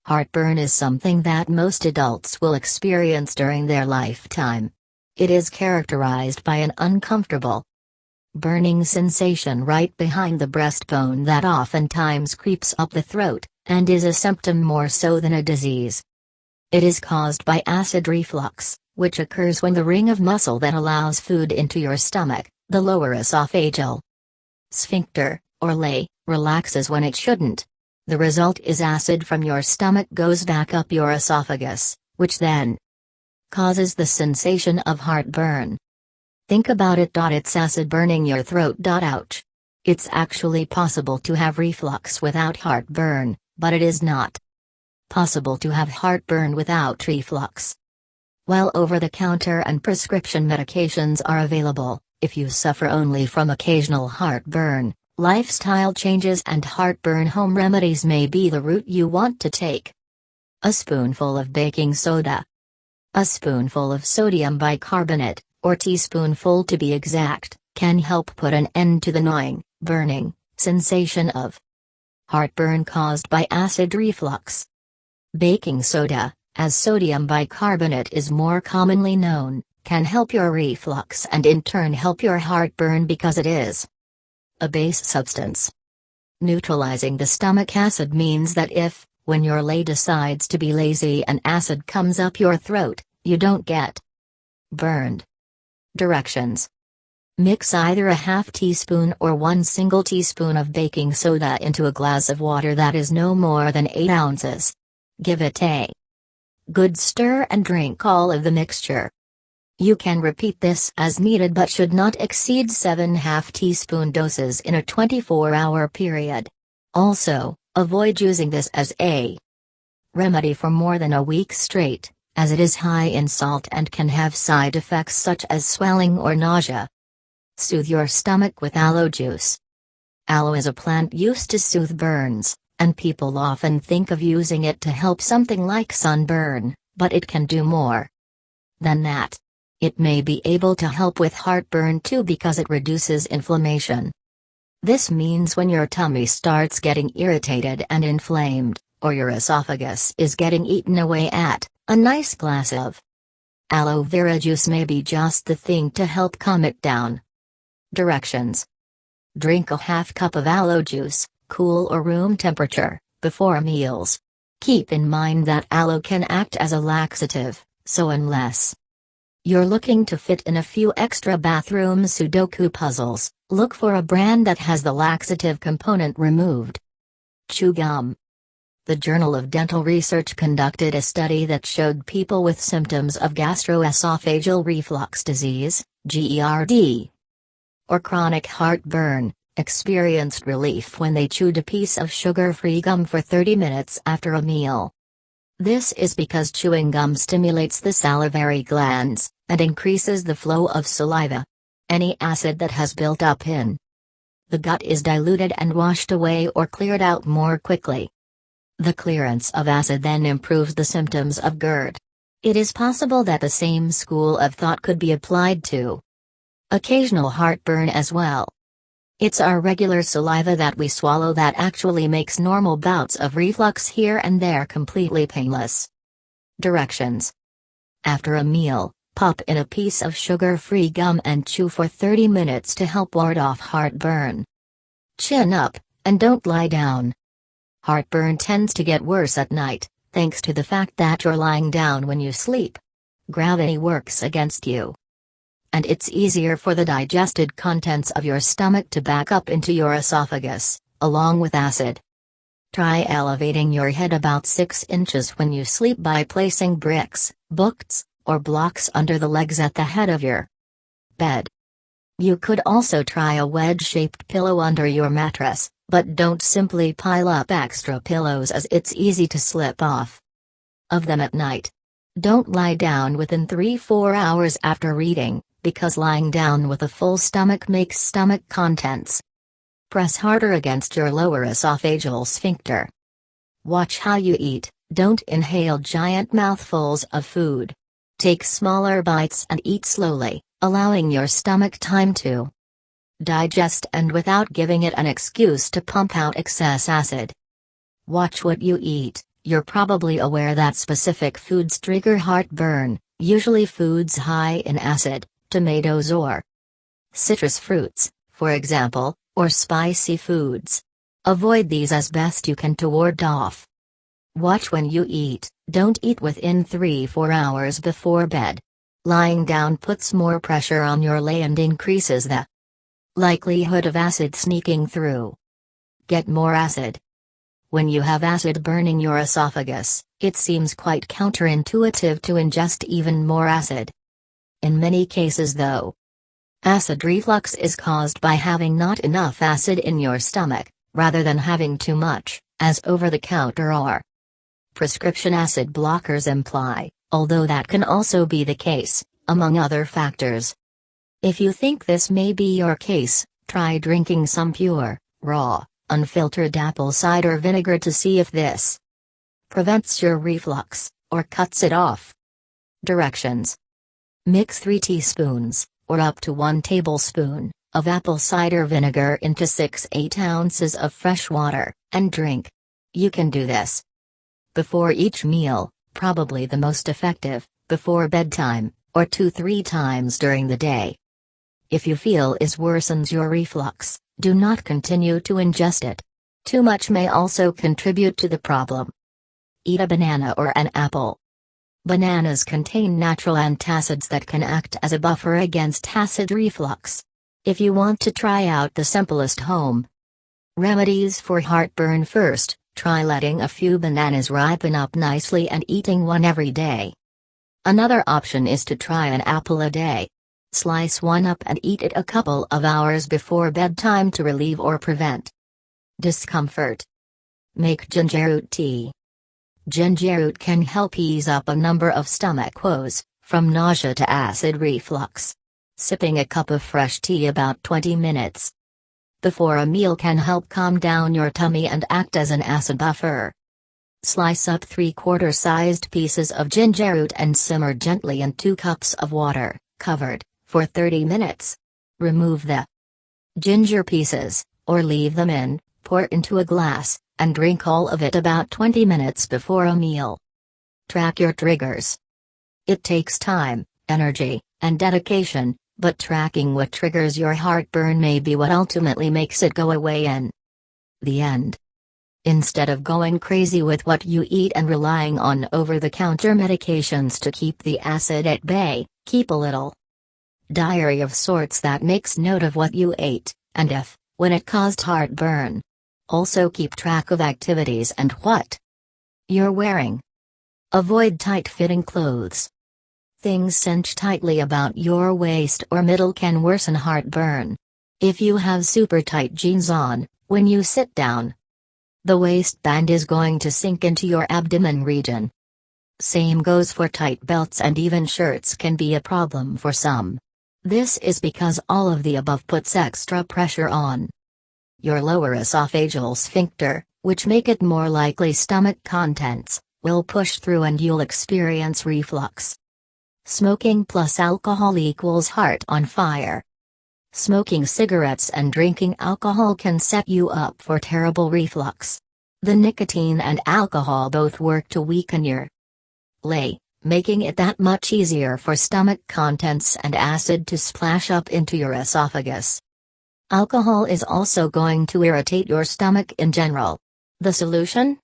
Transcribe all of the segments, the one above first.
Heartburn is something that most adults will experience during their lifetime. It is characterized by an uncomfortable, burning sensation right behind the breastbone that oftentimes creeps up the throat, and is a symptom more so than a disease. It is caused by acid reflux, which occurs when the ring of muscle that allows food into your stomach, the lower esophageal sphincter, or lay, relaxes when it shouldn't. The result is acid from your stomach goes back up your esophagus, which then causes the sensation of heartburn. Think about it. It's acid burning your throat. Ouch. It's actually possible to have reflux without heartburn, but it is not possible to have heartburn without reflux. While over-the-counter and prescription medications are available, if you suffer only from occasional heartburn, lifestyle changes and heartburn home remedies may be the route you want to take. A spoonful of baking soda. A spoonful of sodium bicarbonate, or teaspoonful to be exact, can help put an end to the gnawing, burning sensation of heartburn caused by acid reflux. Baking soda, as sodium bicarbonate is more commonly known, can help your reflux and in turn help your heartburn because it is a base substance. Neutralizing the stomach acid means that if, when your lay decides to be lazy and acid comes up your throat, you don't get burned. Directions. Mix either a half teaspoon or 1 single teaspoon of baking soda into a glass of water that is no more than 8 ounces. Give it a good stir and drink all of the mixture. You can repeat this as needed but should not exceed 7 half-teaspoon doses in a 24-hour period. Also, avoid using this as a remedy for more than a week straight, as it is high in salt and can have side effects such as swelling or nausea. Soothe your stomach with aloe juice. Aloe is a plant used to soothe burns, and people often think of using it to help something like sunburn, but it can do more than that. It may be able to help with heartburn too because it reduces inflammation. This means when your tummy starts getting irritated and inflamed, or your esophagus is getting eaten away at, a nice glass of aloe vera juice may be just the thing to help calm it down. Directions. Drink a half cup of aloe juice, cool or room temperature, before meals. Keep in mind that aloe can act as a laxative, so unless you're looking to fit in a few extra bathroom Sudoku puzzles, look for a brand that has the laxative component removed. Chew gum. The Journal of Dental Research conducted a study that showed people with symptoms of gastroesophageal reflux disease, GERD, or chronic heartburn, experienced relief when they chewed a piece of sugar-free gum for 30 minutes after a meal. This is because chewing gum stimulates the salivary glands, and increases the flow of saliva. Any acid that has built up in the gut is diluted and washed away or cleared out more quickly. The clearance of acid then improves the symptoms of GERD. It is possible that the same school of thought could be applied to occasional heartburn as well. It's our regular saliva that we swallow that actually makes normal bouts of reflux here and there completely painless. Directions. After a meal, pop in a piece of sugar-free gum and chew for 30 minutes to help ward off heartburn. Chin up, and don't lie down. Heartburn tends to get worse at night, thanks to the fact that you're lying down when you sleep. Gravity works against you, and it's easier for the digested contents of your stomach to back up into your esophagus, along with acid. Try elevating your head about 6 inches when you sleep by placing bricks, books, or blocks under the legs at the head of your bed. You could also try a wedge-shaped pillow under your mattress, but don't simply pile up extra pillows as it's easy to slip off of them at night. Don't lie down within 3-4 hours after reading, because lying down with a full stomach makes stomach contents press harder against your lower esophageal sphincter. Watch how you eat, don't inhale giant mouthfuls of food. Take smaller bites and eat slowly, allowing your stomach time to digest and without giving it an excuse to pump out excess acid. Watch what you eat, You're probably aware that specific foods trigger heartburn, usually foods high in acid, tomatoes or citrus fruits, for example, or spicy foods. Avoid these as best you can to ward off. Watch when you eat. Don't eat within 3-4 hours before bed. Lying down puts more pressure on your lay and increases the likelihood of acid sneaking through. Get more acid. When you have acid burning your esophagus, it seems quite counterintuitive to ingest even more acid. In many cases though, acid reflux is caused by having not enough acid in your stomach, rather than having too much, as over-the-counter or prescription acid blockers imply, although that can also be the case, among other factors. If you think this may be your case, try drinking some pure, raw, unfiltered apple cider vinegar to see if this prevents your reflux, or cuts it off. Directions: mix 3 teaspoons, or up to 1 tablespoon, of apple cider vinegar into 6-8 ounces of fresh water, and drink. You can do this before each meal, probably the most effective, before bedtime, or 2-3 times during the day. If you feel it worsens your reflux, do not continue to ingest it. Too much may also contribute to the problem. Eat a banana or an apple. Bananas contain natural antacids that can act as a buffer against acid reflux. If you want to try out the simplest home remedies for heartburn first, try letting a few bananas ripen up nicely and eating one every day. Another option is to try an apple a day. Slice one up and eat it a couple of hours before bedtime to relieve or prevent discomfort. Make ginger root tea. Ginger root can help ease up a number of stomach woes, from nausea to acid reflux. Sipping a cup of fresh tea about 20 minutes before a meal can help calm down your tummy and act as an acid buffer. Slice up 3/4-sized pieces of ginger root and simmer gently in 2 cups of water, covered, for 30 minutes. Remove the ginger pieces, or leave them in, pour into a glass, and drink all of it about 20 minutes before a meal. Track your triggers. It takes time, energy, and dedication, but tracking what triggers your heartburn may be what ultimately makes it go away in the end. Instead of going crazy with what you eat and relying on over-the-counter medications to keep the acid at bay, keep a little diary of sorts that makes note of what you ate, and if, when it caused heartburn. Also keep track of activities and what you're wearing. Avoid tight-fitting clothes. Things cinched tightly about your waist or middle can worsen heartburn. If you have super tight jeans on, when you sit down, the waistband is going to sink into your abdomen region. Same goes for tight belts, and even shirts can be a problem for some. This is because all of the above puts extra pressure on your lower esophageal sphincter, which make it more likely stomach contents will push through and you'll experience reflux. Smoking plus alcohol equals heart on fire. Smoking cigarettes and drinking alcohol can set you up for terrible reflux. The nicotine and alcohol both work to weaken your lay, making it that much easier for stomach contents and acid to splash up into your esophagus. Alcohol is also going to irritate your stomach in general. The solution?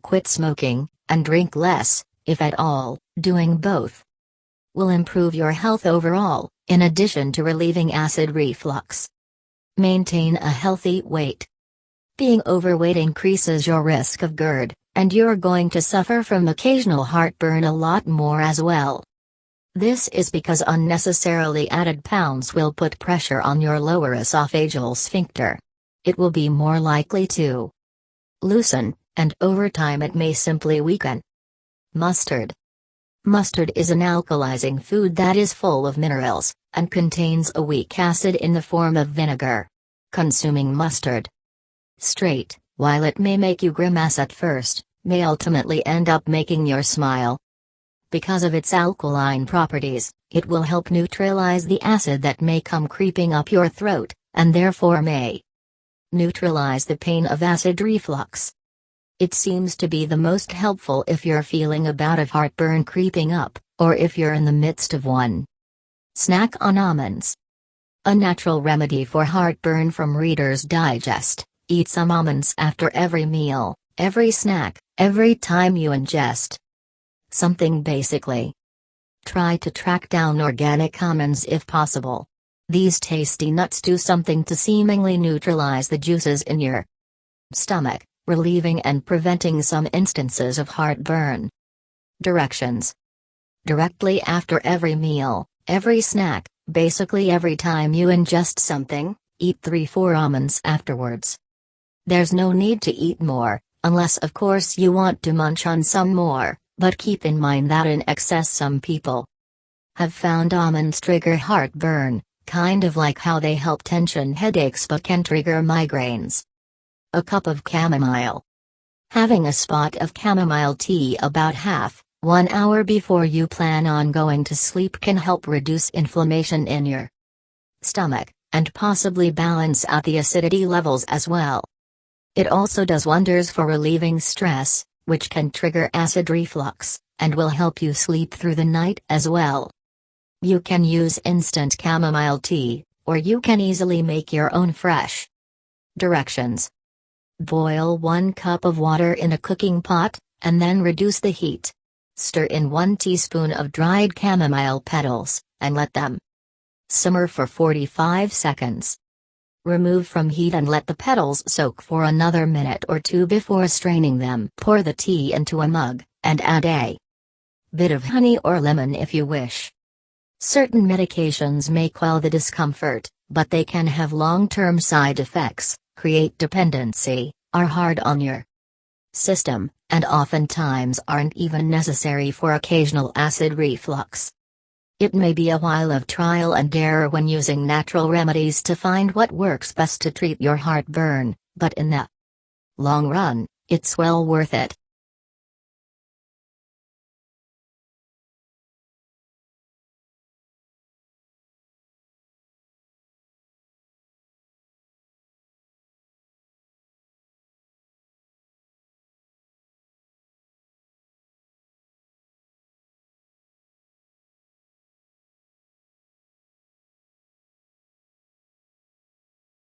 Quit smoking, and drink less, if at all. Doing both will improve your health overall, in addition to relieving acid reflux. Maintain a healthy weight. Being overweight increases your risk of GERD, and you're going to suffer from occasional heartburn a lot more as well. This is because unnecessarily added pounds will put pressure on your lower esophageal sphincter. It will be more likely to loosen, and over time it may simply weaken. Mustard. Mustard is an alkalizing food that is full of minerals, and contains a weak acid in the form of vinegar. Consuming mustard straight, while it may make you grimace at first, may ultimately end up making you smile. Because of its alkaline properties, it will help neutralize the acid that may come creeping up your throat, and therefore may neutralize the pain of acid reflux. It seems to be the most helpful if you're feeling a bout of heartburn creeping up, or if you're in the midst of one. Snack on almonds. A natural remedy for heartburn from Reader's Digest. Eat some almonds after every meal, every snack, every time you ingest something basically. Try to track down organic almonds if possible. These tasty nuts do something to seemingly neutralize the juices in your stomach, relieving and preventing some instances of heartburn. Directions. Directly after every meal, every snack, basically every time you ingest something, eat 3-4 almonds afterwards. There's no need to eat more, unless of course you want to munch on some more, but keep in mind that in excess some people have found almonds trigger heartburn, kind of like how they help tension headaches but can trigger migraines. A cup of chamomile. Having a spot of chamomile tea about 1/2 hour before you plan on going to sleep can help reduce inflammation in your stomach, and possibly balance out the acidity levels as well. It also does wonders for relieving stress, which can trigger acid reflux, and will help you sleep through the night as well. You can use instant chamomile tea, or you can easily make your own fresh. Directions. Boil 1 cup of water in a cooking pot, and then reduce the heat. Stir in 1 teaspoon of dried chamomile petals, and let them simmer for 45 seconds. Remove from heat and let the petals soak for another minute or 2 before straining them. Pour the tea into a mug, and add a bit of honey or lemon if you wish. Certain medications may quell the discomfort, but they can have long-term side effects, create dependency, are hard on your system, and oftentimes aren't even necessary for occasional acid reflux. It may be a while of trial and error when using natural remedies to find what works best to treat your heartburn, but in the long run, it's well worth it.